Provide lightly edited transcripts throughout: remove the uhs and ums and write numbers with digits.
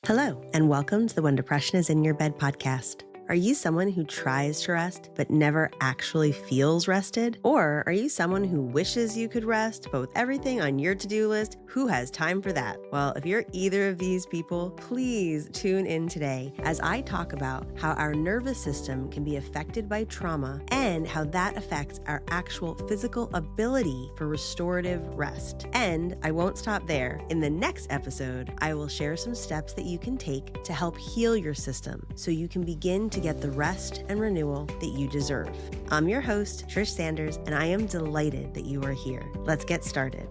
Hello, and welcome to the When Depression is in Your Bed podcast. Are you someone who tries to rest but never actually feels rested? Or are you someone who wishes you could rest but with everything on your to-do list, who has time for that? Well, if you're either of these people, please tune in today as I talk about how our nervous system can be affected by trauma and how that affects our actual physical ability for restorative rest. And I won't stop there. In the next episode, I will share some steps that you can take to help heal your system so you can begin to get the rest and renewal that you deserve. I'm your host, Trish Sanders, and I am delighted that you are here. Let's get started.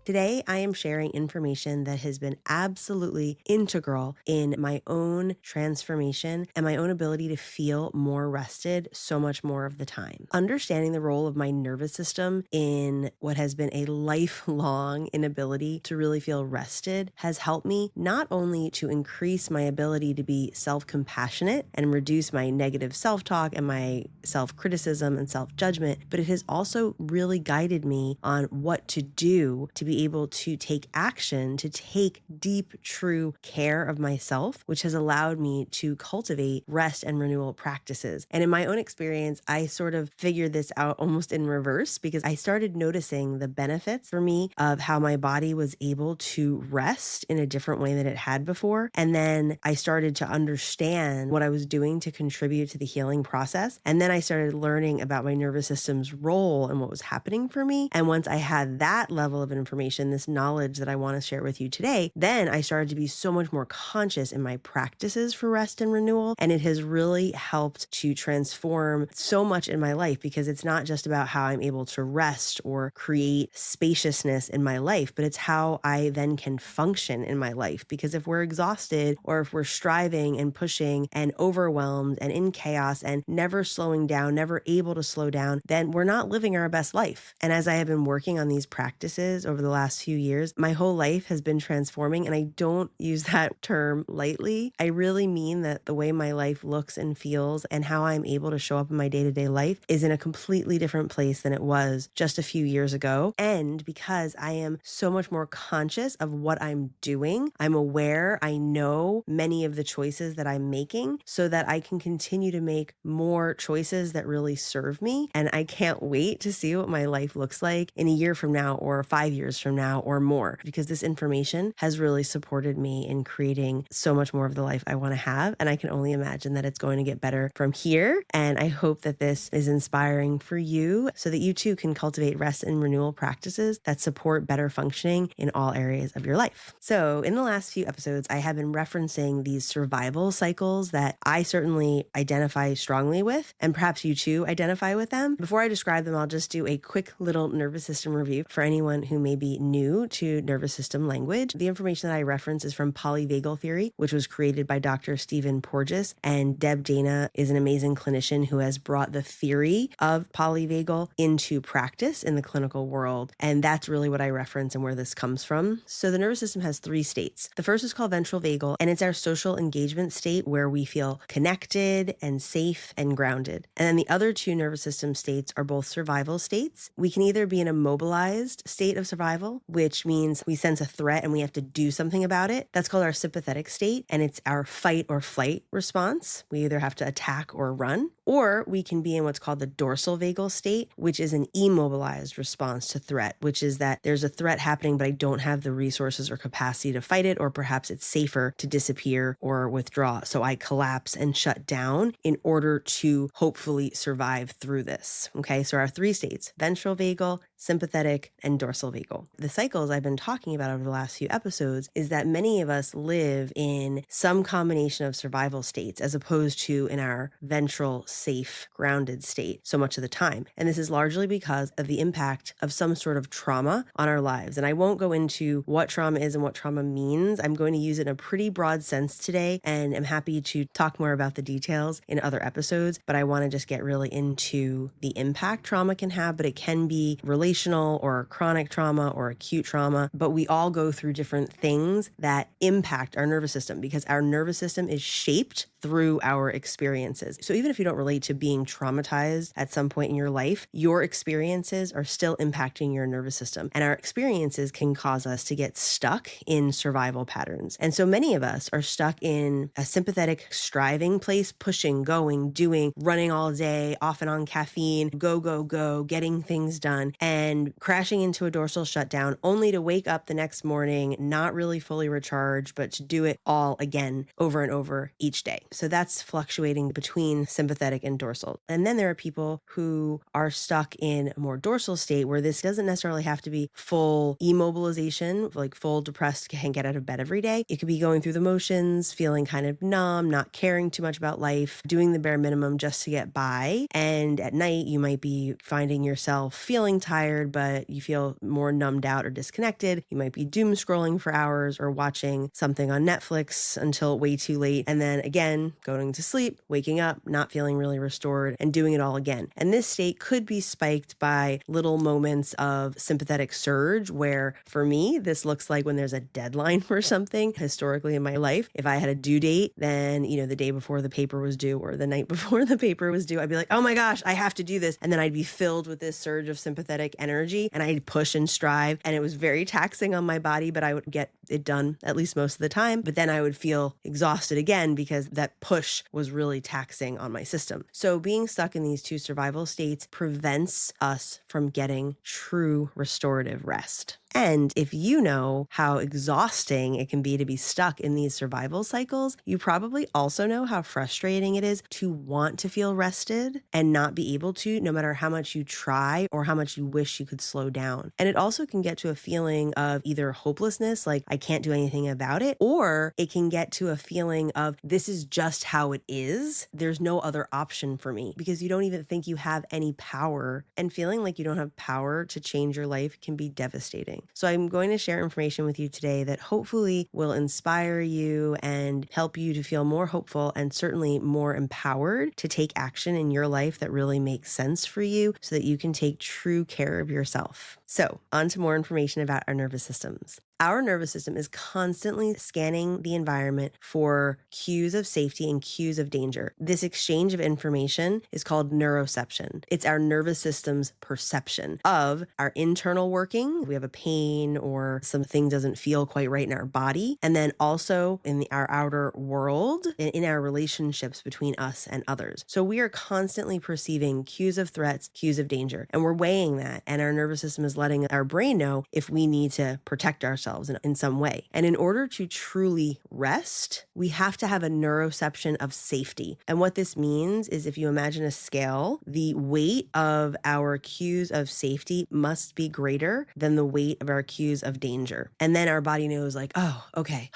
Today, I am sharing information that has been absolutely integral in my own transformation and my own ability to feel more rested so much more of the time. Understanding the role of my nervous system in what has been a lifelong inability to really feel rested has helped me not only to increase my ability to be self-compassionate and reduce my negative self-talk and my self-criticism and self-judgment, but it has also really guided me on what to do to be able to take action, to take deep, true care of myself, which has allowed me to cultivate rest and renewal practices. And in my own experience, I sort of figured this out almost in reverse because I started noticing the benefits for me of how my body was able to rest in a different way than it had before. And then I started to understand what I was doing to contribute to the healing process. And then I started learning about my nervous system's role and what was happening for me. And once I had that level of information, this knowledge that I want to share with you today, then I started to be so much more conscious in my practices for rest and renewal. And it has really helped to transform so much in my life because it's not just about how I'm able to rest or create spaciousness in my life, but it's how I then can function in my life. Because if we're exhausted or if we're striving and pushing and overwhelmed and in chaos and never slowing down, never able to slow down, then we're not living our best life. And as I have been working on these practices over the last few years, my whole life has been transforming. And I don't use that term lightly. I really mean that the way my life looks and feels and how I'm able to show up in my day-to-day life is in a completely different place than it was just a few years ago. And because I am so much more conscious of what I'm doing, I'm aware, I know many of the choices that I'm making so that I can continue to make more choices that really serve me. And I can't wait to see what my life looks like in a year from now or 5 years from now or more, because this information has really supported me in creating so much more of the life I want to have. And I can only imagine that it's going to get better from here. And I hope that this is inspiring for you so that you too can cultivate rest and renewal practices that support better functioning in all areas of your life. So in the last few episodes, I have been referencing these survival cycles that I certainly identify strongly with, and perhaps you too identify with them. Before I describe them, I'll just do a quick little nervous system review for anyone who may be new to nervous system language. The information that I reference is from Polyvagal Theory, which was created by Dr. Stephen Porges, and Deb Dana is an amazing clinician who has brought the theory of polyvagal into practice in the clinical world. And that's really what I reference and where this comes from. So the nervous system has 3 states. The first is called ventral vagal, and it's our social engagement state where we feel connected and safe and grounded. And then the other 2 nervous system states are both survival states. We can either be in a mobilized state of survival, which means we sense a threat and we have to do something about it. That's called our sympathetic state, and it's our fight or flight response. We either have to attack or run. Or we can be in what's called the dorsal vagal state, which is an immobilized response to threat, which is that there's a threat happening, but I don't have the resources or capacity to fight it, or perhaps it's safer to disappear or withdraw. So I collapse and shut down in order to hopefully survive through this. Okay, so our 3 states, ventral vagal, sympathetic, and dorsal vagal. The cycles I've been talking about over the last few episodes is that many of us live in some combination of survival states as opposed to in our ventral, safe, grounded state so much of the time. And this is largely because of the impact of some sort of trauma on our lives. And I won't go into what trauma is and what trauma means. I'm going to use it in a pretty broad sense today, and I'm happy to talk more about the details in other episodes, but I want to just get really into the impact trauma can have, but it can be relational or chronic trauma or acute trauma, but we all go through different things that impact our nervous system because our nervous system is shaped through our experiences. So even if you don't relate to being traumatized at some point in your life, your experiences are still impacting your nervous system. And our experiences can cause us to get stuck in survival patterns. And so many of us are stuck in a sympathetic striving place, pushing, going, doing, running all day, often on caffeine, go, go, go, getting things done, and crashing into a dorsal shutdown only to wake up the next morning, not really fully recharged, but to do it all again over and over each day. So that's fluctuating between sympathetic and dorsal. And then there are people who are stuck in a more dorsal state where this doesn't necessarily have to be full immobilization, like full depressed, can't get out of bed every day. It could be going through the motions, feeling kind of numb, not caring too much about life, doing the bare minimum just to get by. And at night, you might be finding yourself feeling tired, but you feel more numbed out or disconnected. You might be doom scrolling for hours or watching something on Netflix until way too late. And then again, going to sleep, waking up, not feeling really restored, and doing it all again. And this state could be spiked by little moments of sympathetic surge, where for me, this looks like when there's a deadline for something. Historically in my life, if I had a due date, then, the day before the paper was due or the night before the paper was due, I'd be like, oh my gosh, I have to do this. And then I'd be filled with this surge of sympathetic energy and I'd push and strive. And it was very taxing on my body, but I would get it done at least most of the time. But then I would feel exhausted again because that push was really taxing on my system. So being stuck in these two survival states prevents us from getting true restorative rest. And if you know how exhausting it can be to be stuck in these survival cycles, you probably also know how frustrating it is to want to feel rested and not be able to, no matter how much you try or how much you wish you could slow down. And it also can get to a feeling of either hopelessness, like I can't do anything about it, or it can get to a feeling of this is just how it is. There's no other option for me, because you don't even think you have any power, and feeling like you don't have power to change your life can be devastating. So I'm going to share information with you today that hopefully will inspire you and help you to feel more hopeful and certainly more empowered to take action in your life that really makes sense for you so that you can take true care of yourself. So on to more information about our nervous systems. Our nervous system is constantly scanning the environment for cues of safety and cues of danger. This exchange of information is called neuroception. It's our nervous system's perception of our internal working. We have a pain or something doesn't feel quite right in our body. And then also in our outer world and in our relationships between us and others. So we are constantly perceiving cues of threats, cues of danger, and we're weighing that. And our nervous system is letting our brain know if we need to protect ourselves in some way. And in order to truly rest, we have to have a neuroception of safety. And what this means is, if you imagine a scale, the weight of our cues of safety must be greater than the weight of our cues of danger. And then our body knows, like, oh, okay,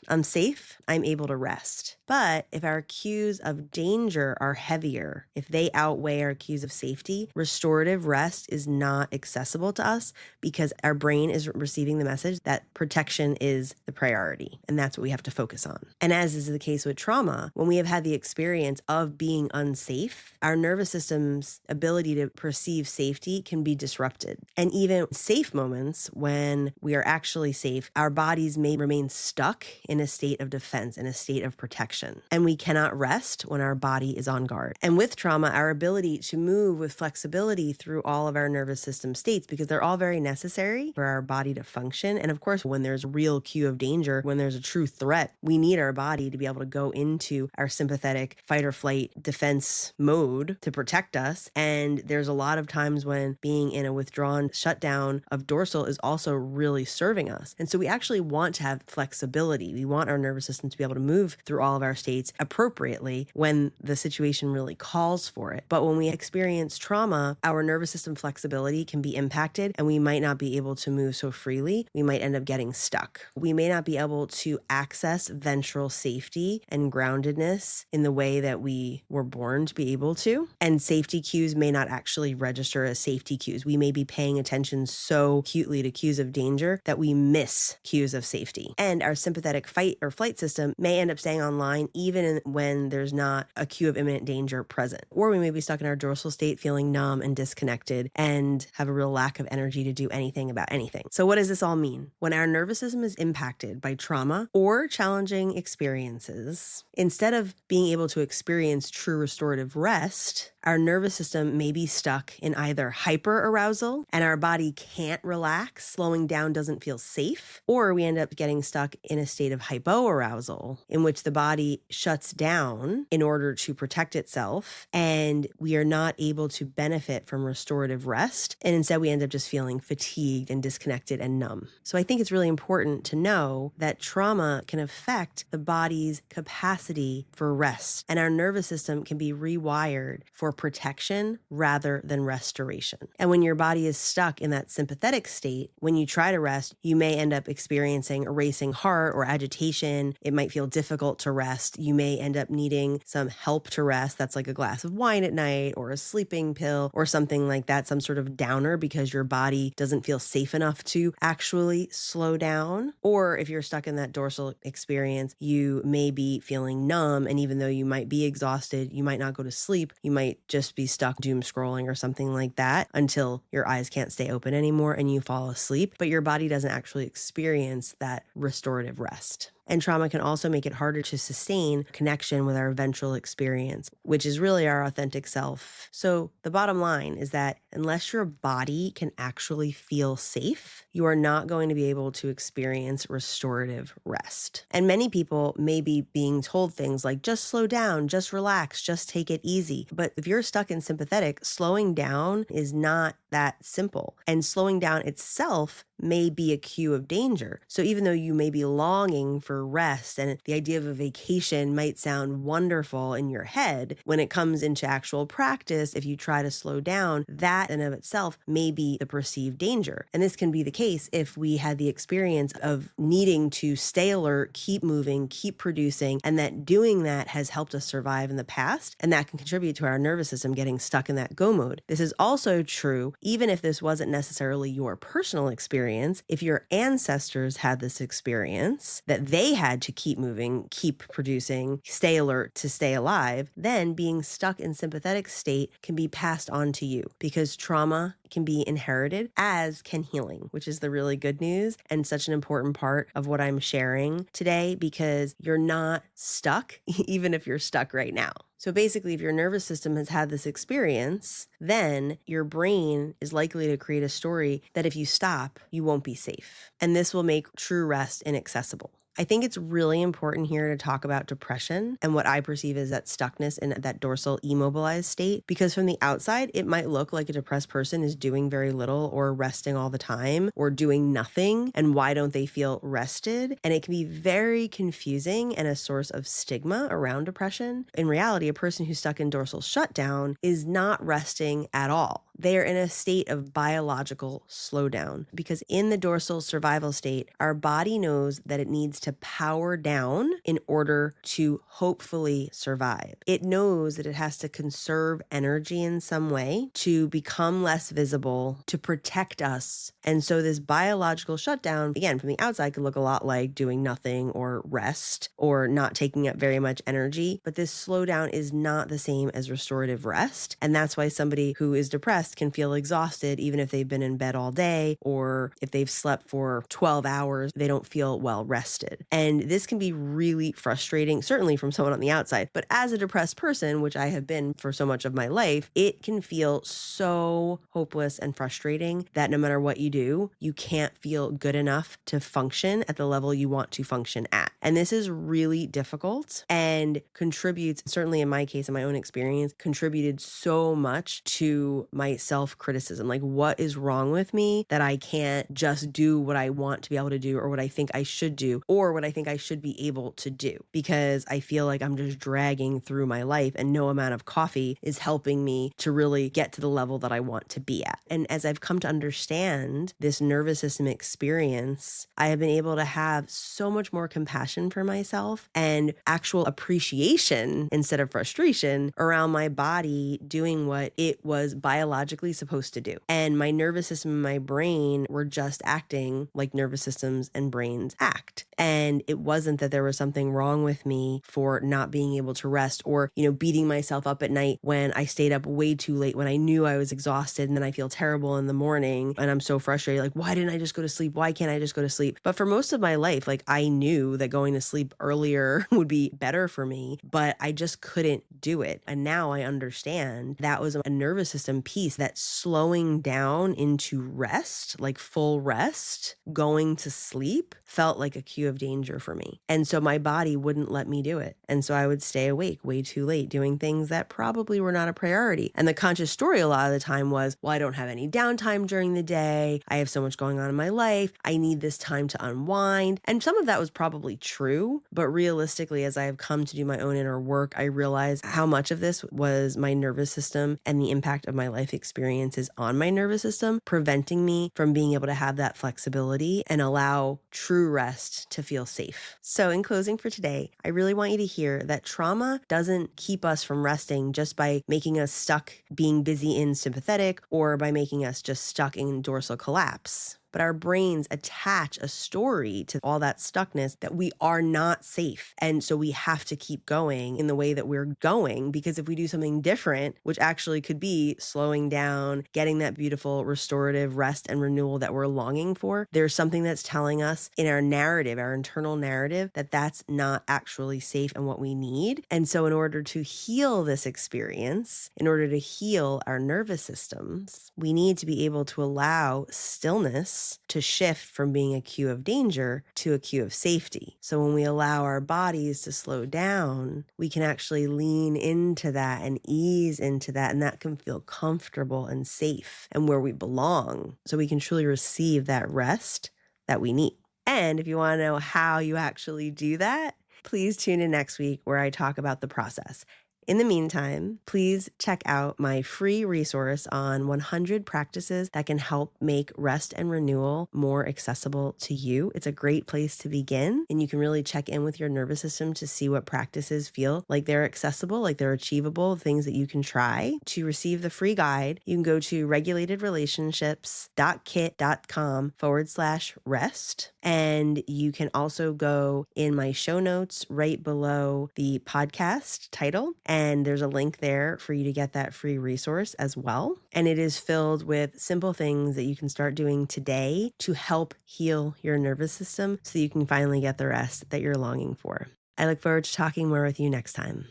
I'm safe, I'm able to rest. But if our cues of danger are heavier, if they outweigh our cues of safety, restorative rest is not accessible to us because our brain is receiving the message that protection is the priority. And that's what we have to focus on. And as is the case with trauma, when we have had the experience of being unsafe, our nervous system's ability to perceive safety can be disrupted. And even safe moments, when we are actually safe, our bodies may remain stuck in a state of defense, in a state of protection. And we cannot rest when our body is on guard. And with trauma, our ability to move with flexibility through all of our nervous system states, because they're all very necessary for our body to function. And of course, when there's a real cue of danger, when there's a true threat, we need our body to be able to go into our sympathetic fight or flight defense mode to protect us. And there's a lot of times when being in a withdrawn shutdown of dorsal is also really serving us. And so we actually want to have flexibility. We want our nervous system to be able to move through all of our states appropriately when the situation really calls for it. But when we experience trauma, our nervous system flexibility can be impacted and we might not be able to move so freely. We might end up getting stuck. We may not be able to access ventral safety and groundedness in the way that we were born to be able to. And safety cues may not actually register as safety cues. We may be paying attention so acutely to cues of danger that we miss cues of safety. And our sympathetic fight or flight system system may end up staying online even when there's not a cue of imminent danger present. Or we may be stuck in our dorsal state feeling numb and disconnected and have a real lack of energy to do anything about anything. So what does this all mean? When our nervous system is impacted by trauma or challenging experiences, instead of being able to experience true restorative rest, our nervous system may be stuck in either hyperarousal and our body can't relax, slowing down doesn't feel safe, or we end up getting stuck in a state of hypoarousal in which the body shuts down in order to protect itself and we are not able to benefit from restorative rest. And instead we end up just feeling fatigued and disconnected and numb. So I think it's really important to know that trauma can affect the body's capacity for rest, and our nervous system can be rewired for protection rather than restoration. And when your body is stuck in that sympathetic state, when you try to rest, you may end up experiencing a racing heart or agitation. It might feel difficult to rest. You may end up needing some help to rest. That's like a glass of wine at night or a sleeping pill or something like that, some sort of downer because your body doesn't feel safe enough to actually slow down. Or if you're stuck in that dorsal experience, you may be feeling numb. And even though you might be exhausted, you might not go to sleep. You might just be stuck doom scrolling or something like that until your eyes can't stay open anymore and you fall asleep, but your body doesn't actually experience that restorative rest. And trauma can also make it harder to sustain connection with our ventral experience, which is really our authentic self. So the bottom line is that unless your body can actually feel safe, you are not going to be able to experience restorative rest. And many people may be being told things like, just slow down, just relax, just take it easy. But if you're stuck in sympathetic, slowing down is not that simple. And slowing down itself may be a cue of danger. So even though you may be longing for rest and the idea of a vacation might sound wonderful in your head, when it comes into actual practice, if you try to slow down, that in of itself may be the perceived danger. And this can be the case if we had the experience of needing to stay alert, keep moving, keep producing, and that doing that has helped us survive in the past, and that can contribute to our nervous system getting stuck in that go mode. This is also true even if this wasn't necessarily your personal experience. If your ancestors had this experience that they had to keep moving, keep producing, stay alert to stay alive, then being stuck in sympathetic state can be passed on to you because trauma can be inherited, as can healing, which is the really good news and such an important part of what I'm sharing today because you're not stuck, even if you're stuck right now. So basically, if your nervous system has had this experience, then your brain is likely to create a story that if you stop, you won't be safe. And this will make true rest inaccessible. I think it's really important here to talk about depression and what I perceive as that stuckness in that dorsal immobilized state, because from the outside, it might look like a depressed person is doing very little or resting all the time or doing nothing. And why don't they feel rested? And it can be very confusing and a source of stigma around depression. In reality, a person who's stuck in dorsal shutdown is not resting at all. They are in a state of biological slowdown because in the dorsal survival state, our body knows that it needs to power down in order to hopefully survive. It knows that it has to conserve energy in some way to become less visible, to protect us. And so this biological shutdown, again, from the outside could look a lot like doing nothing or rest or not taking up very much energy. But this slowdown is not the same as restorative rest. And that's why somebody who is depressed can feel exhausted even if they've been in bed all day or if they've slept for 12 hours, they don't feel well rested. And this can be really frustrating, certainly from someone on the outside. But as a depressed person, which I have been for so much of my life, it can feel so hopeless and frustrating that no matter what you do, you can't feel good enough to function at the level you want to function at. And this is really difficult and contributes, certainly in my case, in my own experience, contributed so much to my self-criticism. Like, what is wrong with me that I can't just do what I want to be able to do or what I think I should do or what I think I should be able to do, because I feel like I'm just dragging through my life and no amount of coffee is helping me to really get to the level that I want to be at. And as I've come to understand this nervous system experience, I have been able to have so much more compassion for myself and actual appreciation instead of frustration around my body doing what it was biologically biologically supposed to do. And my nervous system and my brain were just acting like nervous systems and brains act. And it wasn't that there was something wrong with me for not being able to rest or, beating myself up at night when I stayed up way too late, when I knew I was exhausted and then I feel terrible in the morning and I'm so frustrated. Like, why didn't I just go to sleep? Why can't I just go to sleep? But for most of my life, I knew that going to sleep earlier would be better for me, but I just couldn't do it. And now I understand that was a nervous system piece that slowing down into rest, like full rest, going to sleep felt like a cue of danger for me. And so my body wouldn't let me do it. And so I would stay awake way too late doing things that probably were not a priority. And the conscious story a lot of the time was, well, I don't have any downtime during the day. I have so much going on in my life. I need this time to unwind. And some of that was probably true, but realistically, as I have come to do my own inner work, I realized how much of this was my nervous system and the impact of my life experiences on my nervous system, preventing me from being able to have that flexibility and allow true rest to feel safe. So in closing for today, I really want you to hear that trauma doesn't keep us from resting just by making us stuck being busy in sympathetic or by making us just stuck in dorsal collapse. But our brains attach a story to all that stuckness that we are not safe. And so we have to keep going in the way that we're going, because if we do something different, which actually could be slowing down, getting that beautiful restorative rest and renewal that we're longing for, there's something that's telling us in our narrative, our internal narrative, that that's not actually safe and what we need. And so in order to heal this experience, in order to heal our nervous systems, we need to be able to allow stillness to shift from being a cue of danger to a cue of safety. So when we allow our bodies to slow down, we can actually lean into that and ease into that, and that can feel comfortable and safe and where we belong, so we can truly receive that rest that we need. And if you want to know how you actually do that, please tune in next week where I talk about the process. In the meantime, please check out my free resource on 100 practices that can help make rest and renewal more accessible to you. It's a great place to begin, and you can really check in with your nervous system to see what practices feel like they're accessible, like they're achievable, things that you can try. To receive the free guide, you can go to regulatedrelationships.kit.com/rest. And you can also go in my show notes right below the podcast title. And there's a link there for you to get that free resource as well. And it is filled with simple things that you can start doing today to help heal your nervous system so you can finally get the rest that you're longing for. I look forward to talking more with you next time.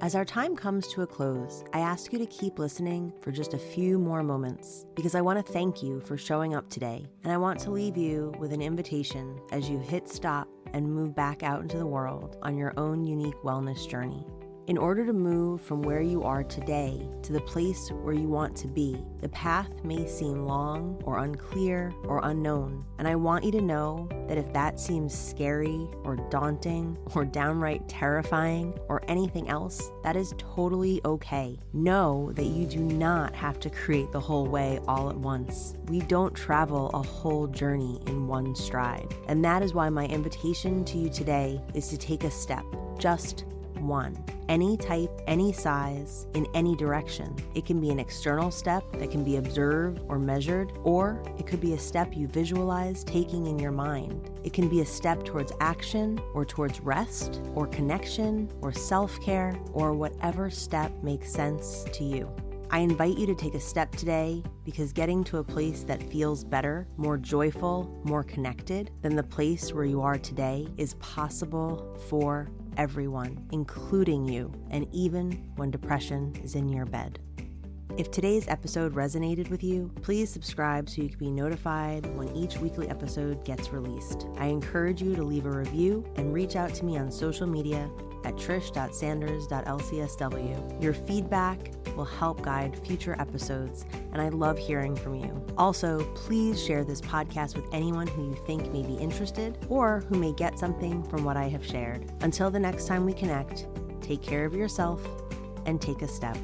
As our time comes to a close, I ask you to keep listening for just a few more moments, because I want to thank you for showing up today, and I want to leave you with an invitation as you hit stop and move back out into the world on your own unique wellness journey. In order to move from where you are today to the place where you want to be, the path may seem long or unclear or unknown. And I want you to know that if that seems scary or daunting or downright terrifying or anything else, that is totally okay. Know that you do not have to create the whole way all at once. We don't travel a whole journey in one stride. And that is why my invitation to you today is to take a step, just one. Any type, any size, in any direction. It can be an external step that can be observed or measured, or it could be a step you visualize taking in your mind. It can be a step towards action or towards rest or connection or self-care or whatever step makes sense to you. I invite you to take a step today, because getting to a place that feels better, more joyful, more connected than the place where you are today is possible for everyone, including you, and even when depression is in your bed. If today's episode resonated with you, please subscribe so you can be notified when each weekly episode gets released. I encourage you to leave a review and reach out to me on social media at trish.sanders.lcsw. Your feedback will help guide future episodes, and I love hearing from you. Also, please share this podcast with anyone who you think may be interested or who may get something from what I have shared. Until the next time we connect, take care of yourself and take a step.